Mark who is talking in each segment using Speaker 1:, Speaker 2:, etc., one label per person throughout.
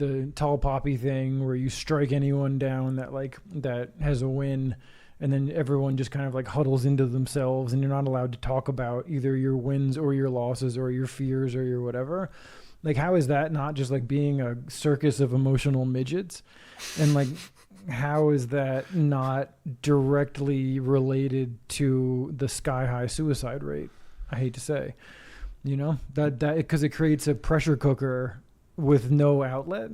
Speaker 1: the tall poppy thing where you strike anyone down that has a win, and then everyone just kind of like huddles into themselves, and you're not allowed to talk about either your wins or your losses or your fears or your whatever. Like, how is that not just like being a circus of emotional midgets? And like, how is that not directly related to the sky high suicide rate? I hate to say, that because it creates a pressure cooker with no outlet,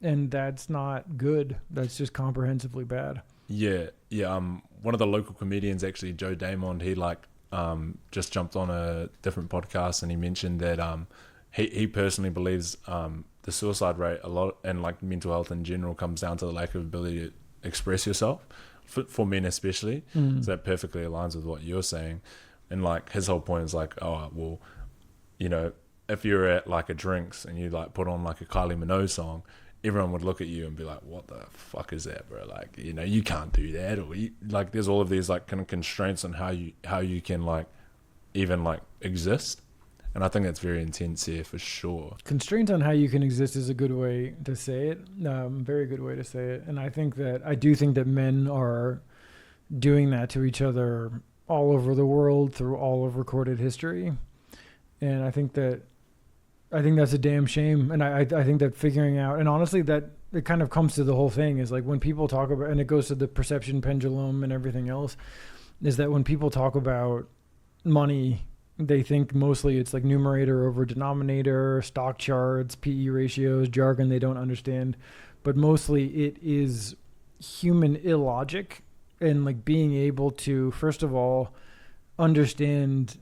Speaker 1: and that's not good. That's just comprehensively bad.
Speaker 2: Yeah. One of the local comedians, actually, Joe Damond, he just jumped on a different podcast, and he mentioned that he personally believes the suicide rate a lot, and like mental health in general, comes down to the lack of ability to express yourself for men especially. So that perfectly aligns with what you're saying. And like his whole point is like, oh well, if you're at like a drinks and you like put on like a Kylie Minogue song, everyone would look at you and be like, what the fuck is that, bro? Like, you can't do that. Or like there's all of these like kind of constraints on how you can like even like exist. And I think that's very intense here for sure.
Speaker 1: Constraints on how you can exist is a good way to say it. Very good way to say it. And I do think that men are doing that to each other all over the world through all of recorded history. And I think that's a damn shame. And I think that figuring out, and honestly, that it kind of comes to the whole thing is like when people talk about, and it goes to the perception pendulum and everything else, is that when people talk about money, they think mostly it's like numerator over denominator, stock charts, PE ratios, jargon they don't understand. But mostly it is human illogic, and like being able to, first of all, understand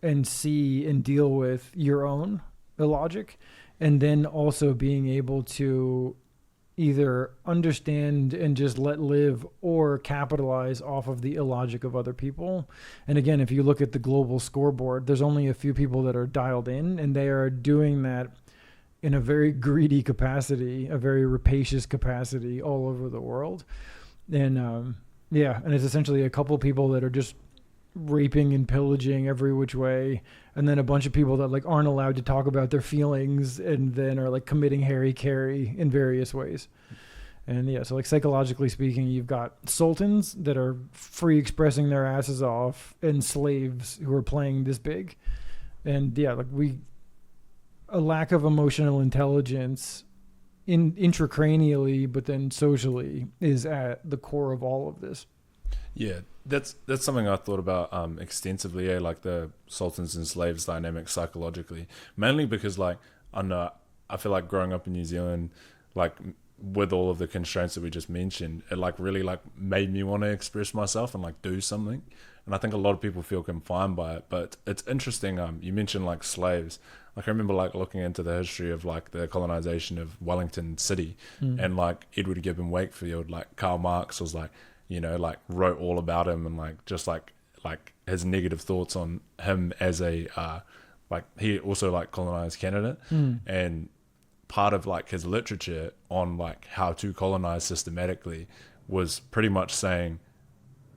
Speaker 1: and see and deal with your own illogic, and then also being able to either understand and just let live or capitalize off of the illogic of other people. And again, if you look at the global scoreboard, there's only a few people that are dialed in, and they are doing that in a very greedy capacity, a very rapacious capacity all over the world. And and it's essentially a couple people that are just raping and pillaging every which way, and then a bunch of people that like aren't allowed to talk about their feelings, and then are like committing hara-kiri in various ways. And so like psychologically speaking, you've got sultans that are free expressing their asses off, and slaves who are playing this big. And a lack of emotional intelligence intracranially, but then socially, is at the core of all of this.
Speaker 2: Yeah, that's something I thought about extensively, like the sultans and slaves dynamic psychologically, mainly because like I feel like growing up in New Zealand, like with all of the constraints that we just mentioned, it like really like made me want to express myself and like do something. And I think a lot of people feel confined by it. But it's interesting, you mentioned like slaves. Like I remember like looking into the history of like the colonization of Wellington City, and like Edward Gibbon Wakefield, like Karl Marx was like, like wrote all about him, and like just like his negative thoughts on him as a like he also like colonized Canada, and part of like his literature on like how to colonize systematically was pretty much saying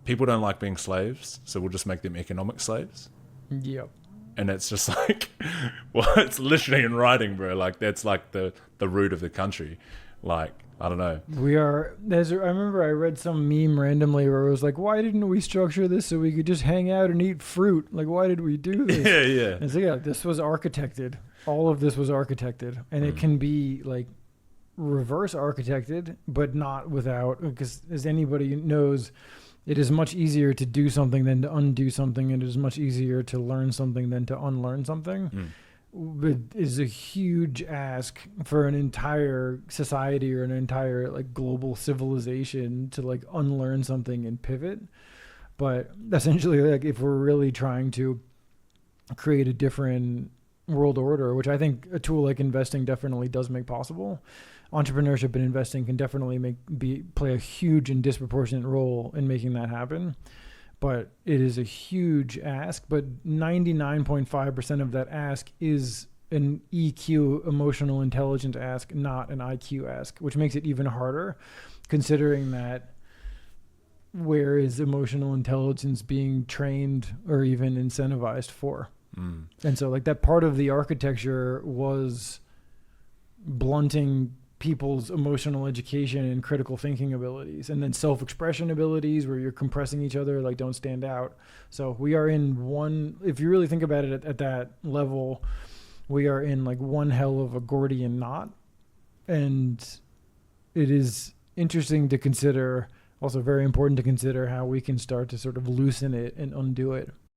Speaker 2: people don't like being slaves, so we'll just make them economic slaves.
Speaker 1: Yep.
Speaker 2: And it's just like, well, it's literally in writing, bro. Like that's like the root of the country. Like, I don't know. I remember I read some meme randomly where it was like, why didn't we structure this so we could just hang out and eat fruit? Like, why did we do this? Yeah.
Speaker 1: And so this was architected. All of this was architected. And it can be like reverse architected, but not without, because as anybody knows, it is much easier to do something than to undo something. And it is much easier to learn something than to unlearn something. It is a huge ask for an entire society or an entire like global civilization to like unlearn something and pivot. But essentially, like if we're really trying to create a different world order, which I think a tool like investing definitely does make possible, entrepreneurship and investing can definitely play a huge and disproportionate role in making that happen. But it is a huge ask, but 99.5% of that ask is an EQ, emotional intelligence ask, not an IQ ask, which makes it even harder, considering that where is emotional intelligence being trained or even incentivized for? And so like that part of the architecture was blunting people's emotional education and critical thinking abilities, and then self-expression abilities where you're compressing each other, like don't stand out. So we are in one, if you really think about it at that level, we are in like one hell of a Gordian knot. And it is interesting to consider, also very important to consider how we can start to sort of loosen it and undo it.